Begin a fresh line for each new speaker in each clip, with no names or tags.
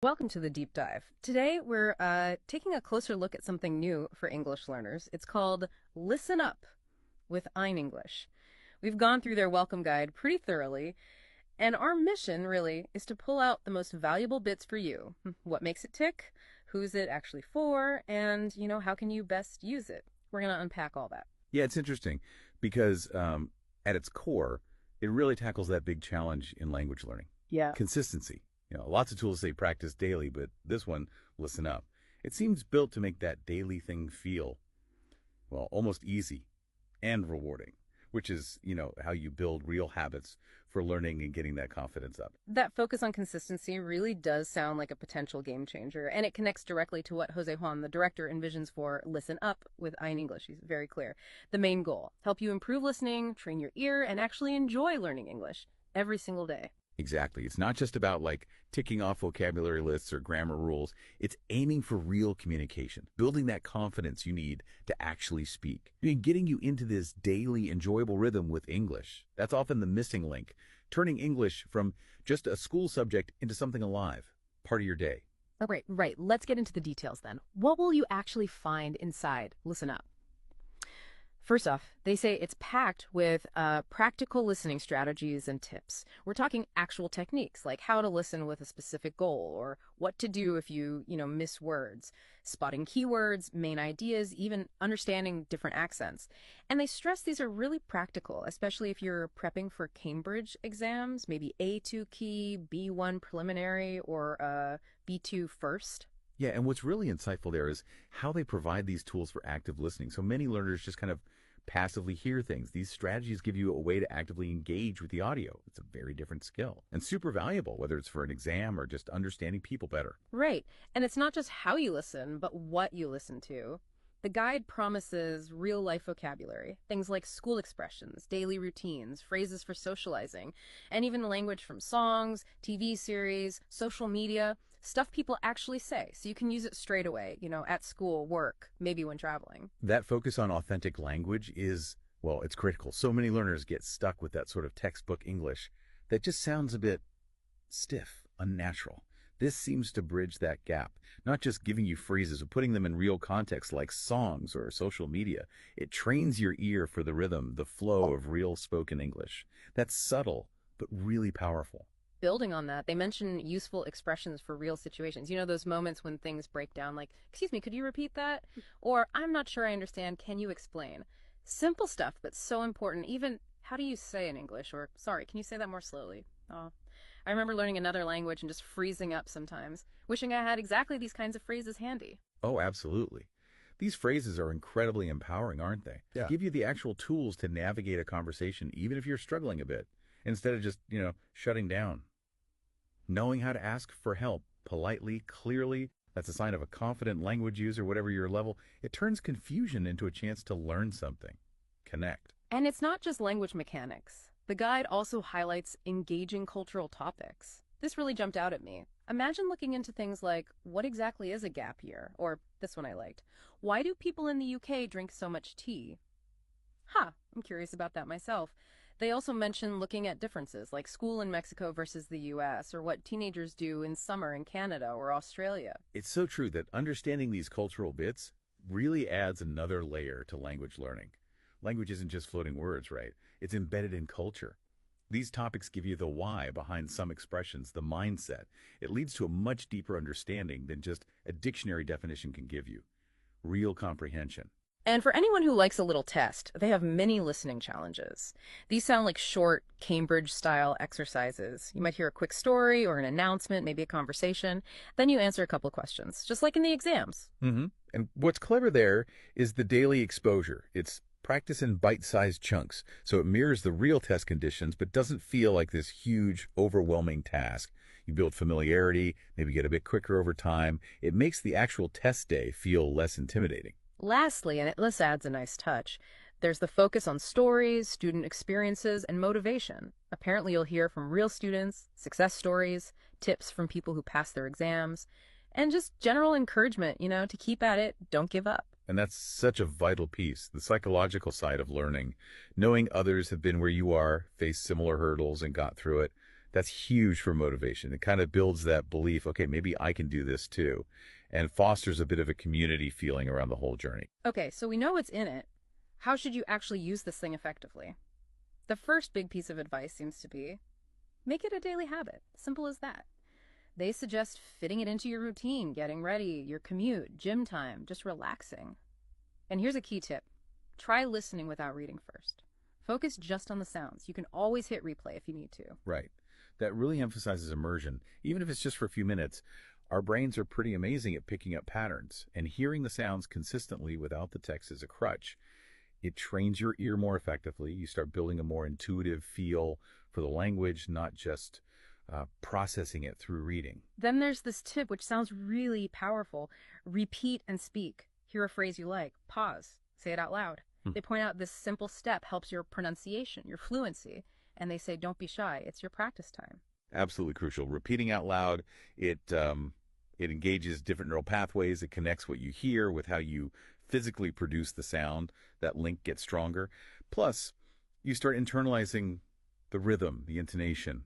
Welcome to the deep dive. Today we're taking a closer look at something new for English learners. It's called Listen Up with InEnglish. We've gone through their welcome guide pretty thoroughly, and our mission really is to pull out the most valuable bits for you. What makes it tick, who's it actually for, and how can you best use it? We're going to unpack all that.
Yeah, it's interesting because at its core, it really tackles that big challenge in language learning.
Yeah.
Consistency. Lots of tools say practice daily, but this one, listen up. It seems built to make that daily thing feel, well, almost easy and rewarding, which is, how you build real habits for learning and getting that confidence up.
That focus on consistency really does sound like a potential game changer, and it connects directly to what Jose Juan, the director, envisions for Listen Up with InEnglish. He's very clear. The main goal, help you improve listening, train your ear, and actually enjoy learning English every single day.
Exactly. It's not just about ticking off vocabulary lists or grammar rules. It's aiming for real communication, building that confidence you need to actually speak. Getting you into this daily enjoyable rhythm with English. That's often the missing link, turning English from just a school subject into something alive, part of your day.
Oh, right. Let's get into the details then. What will you actually find inside Listen Up? First off, they say it's packed with practical listening strategies and tips. We're talking actual techniques, like how to listen with a specific goal, or what to do if you miss words, spotting keywords, main ideas, even understanding different accents. And they stress these are really practical, especially if you're prepping for Cambridge exams, maybe A2 key, B1 preliminary, or B2 first.
Yeah, and what's really insightful there is how they provide these tools for active listening. So many learners just kind of passively hear things. These strategies give you a way to actively engage with the audio. It's a very different skill and super valuable, whether it's for an exam or just understanding people better.
Right. And it's not just how you listen, but what you listen to. The guide promises real-life vocabulary, things like school expressions, daily routines, phrases for socializing, and even language from songs, TV series, social media, stuff people actually say, so you can use it straight away, at school, work, maybe when traveling.
That focus on authentic language is, well, it's critical. So many learners get stuck with that sort of textbook English that just sounds a bit stiff, unnatural. This seems to bridge that gap, not just giving you phrases, but putting them in real context like songs or social media. It trains your ear for the rhythm, the flow of real spoken English. That's subtle, but really powerful.
Building on that, they mention useful expressions for real situations. Those moments when things break down, like, excuse me, could you repeat that? Or, I'm not sure I understand, can you explain? Simple stuff, but so important. Even, how do you say in English? Or, sorry, can you say that more slowly? Oh, I remember learning another language and just freezing up sometimes, wishing I had exactly these kinds of phrases handy.
Oh, absolutely. These phrases are incredibly empowering, aren't they?
Yeah.
Give you the actual tools to navigate a conversation, even if you're struggling a bit, instead of just, shutting down. Knowing how to ask for help politely, clearly, that's a sign of a confident language user, whatever your level. It turns confusion into a chance to learn something. Connect.
And it's not just language mechanics. The guide also highlights engaging cultural topics. This really jumped out at me. Imagine looking into things like, what exactly is a gap year? Or, this one I liked, why do people in the UK drink so much tea? I'm curious about that myself. They also mention looking at differences, like school in Mexico versus the US, or what teenagers do in summer in Canada or Australia.
It's so true that understanding these cultural bits really adds another layer to language learning. Language isn't just floating words, right? It's embedded in culture. These topics give you the why behind some expressions, the mindset. It leads to a much deeper understanding than just a dictionary definition can give you. Real comprehension.
And for anyone who likes a little test, they have many listening challenges. These sound like short, Cambridge-style exercises. You might hear a quick story or an announcement, maybe a conversation. Then you answer a couple of questions, just like in the exams.
Mm-hmm. And what's clever there is the daily exposure. It's practice in bite-sized chunks, so it mirrors the real test conditions, but doesn't feel like this huge, overwhelming task. You build familiarity, maybe get a bit quicker over time. It makes the actual test day feel less intimidating.
Lastly, and this adds a nice touch, there's the focus on stories, student experiences, and motivation. Apparently you'll hear from real students, success stories, tips from people who pass their exams, and just general encouragement, to keep at it, don't give up.
And that's such a vital piece, the psychological side of learning. Knowing others have been where you are, faced similar hurdles, and got through it. That's huge for motivation. It kind of builds that belief, okay, maybe I can do this too, and fosters a bit of a community feeling around the whole journey.
Okay, so we know what's in it. How should you actually use this thing effectively? The first big piece of advice seems to be make it a daily habit. Simple as that. They suggest fitting it into your routine, getting ready, your commute, gym time, just relaxing. And here's a key tip. Try listening without reading first. Focus just on the sounds. You can always hit replay if you need to.
Right. That really emphasizes immersion. Even if it's just for a few minutes, our brains are pretty amazing at picking up patterns, and hearing the sounds consistently without the text is a crutch. It trains your ear more effectively. You start building a more intuitive feel for the language, not just processing it through reading.
Then there's this tip which sounds really powerful. Repeat and speak. Hear a phrase you like. Pause. Say it out loud. They point out this simple step helps your pronunciation, your fluency. And they say, don't be shy. It's your practice time.
Absolutely crucial. Repeating out loud, it engages different neural pathways. It connects what you hear with how you physically produce the sound. That link gets stronger. Plus, you start internalizing the rhythm, the intonation,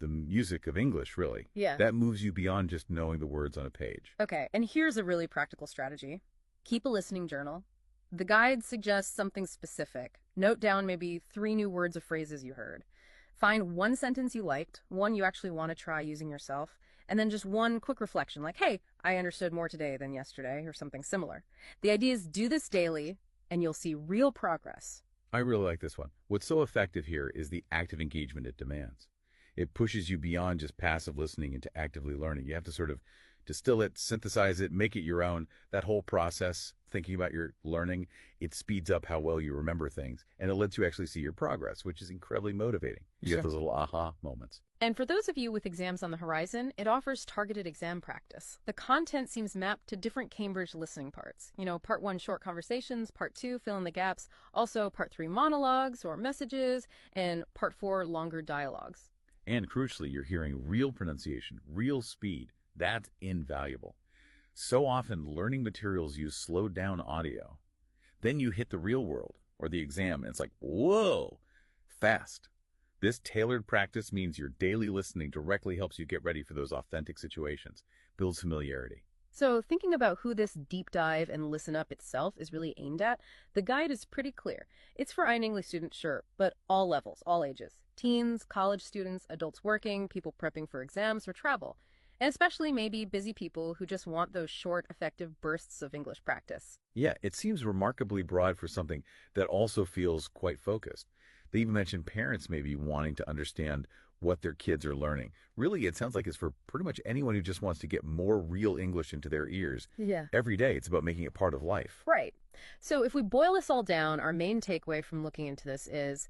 the music of English, really.
Yeah.
That moves you beyond just knowing the words on a page.
Okay, and here's a really practical strategy. Keep a listening journal. The guide suggests something specific. Note down maybe 3 new words or phrases you heard. Find one sentence you liked, one you actually want to try using yourself, and then just one quick reflection like, hey, I understood more today than yesterday, or something similar. The idea is do this daily, and you'll see real progress.
I really like this one. What's so effective here is the active engagement it demands. It pushes you beyond just passive listening into actively learning. You have to sort of distill it, synthesize it, make it your own. That whole process, thinking about your learning, it speeds up how well you remember things, and it lets you actually see your progress, which is incredibly motivating. You get those little aha moments.
And for those of you with exams on the horizon, it offers targeted exam practice. The content seems mapped to different Cambridge listening parts. You know, part 1, short conversations, part 2, fill in the gaps, also part 3, monologues or messages, and part 4, longer dialogues.
And crucially, you're hearing real pronunciation, real speed. That's invaluable. So often, learning materials use slowed down audio. Then you hit the real world, or the exam, and it's like, whoa, fast. This tailored practice means your daily listening directly helps you get ready for those authentic situations, builds familiarity.
So thinking about who this deep dive and listen up itself is really aimed at, the guide is pretty clear. It's for InEnglish students, sure, but all levels, all ages. Teens, college students, adults working, people prepping for exams or travel. And especially maybe busy people who just want those short, effective bursts of English practice.
Yeah, it seems remarkably broad for something that also feels quite focused. They even mention parents maybe wanting to understand what their kids are learning. Really, it sounds like it's for pretty much anyone who just wants to get more real English into their ears.
Yeah.
Every day, it's about making it part of life.
Right. So if we boil this all down, our main takeaway from looking into this is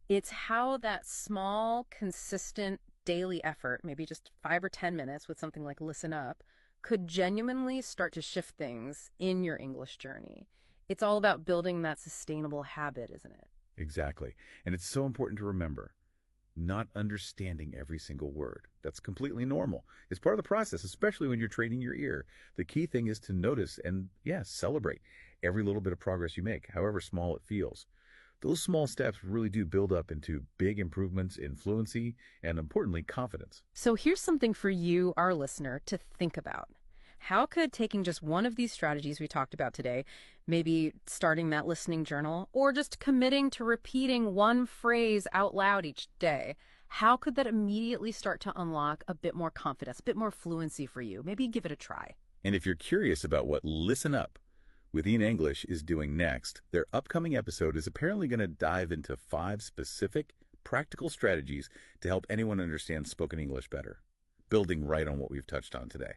it's how that small, consistent, daily effort, maybe just 5 or 10 minutes with something like Listen Up, could genuinely start to shift things in your English journey. It's all about building that sustainable habit, isn't it?
Exactly. And it's so important to remember, not understanding every single word. That's completely normal. It's part of the process, especially when you're training your ear. The key thing is to notice and, celebrate every little bit of progress you make, however small it feels. Those small steps really do build up into big improvements in fluency and, importantly, confidence.
So here's something for you, our listener, to think about. How could taking just one of these strategies we talked about today, maybe starting that listening journal, or just committing to repeating one phrase out loud each day, how could that immediately start to unlock a bit more confidence, a bit more fluency for you? Maybe give it a try.
And if you're curious about what Listen Up with InEnglish is doing next, their upcoming episode is apparently going to dive into 5 specific, practical strategies to help anyone understand spoken English better, building right on what we've touched on today.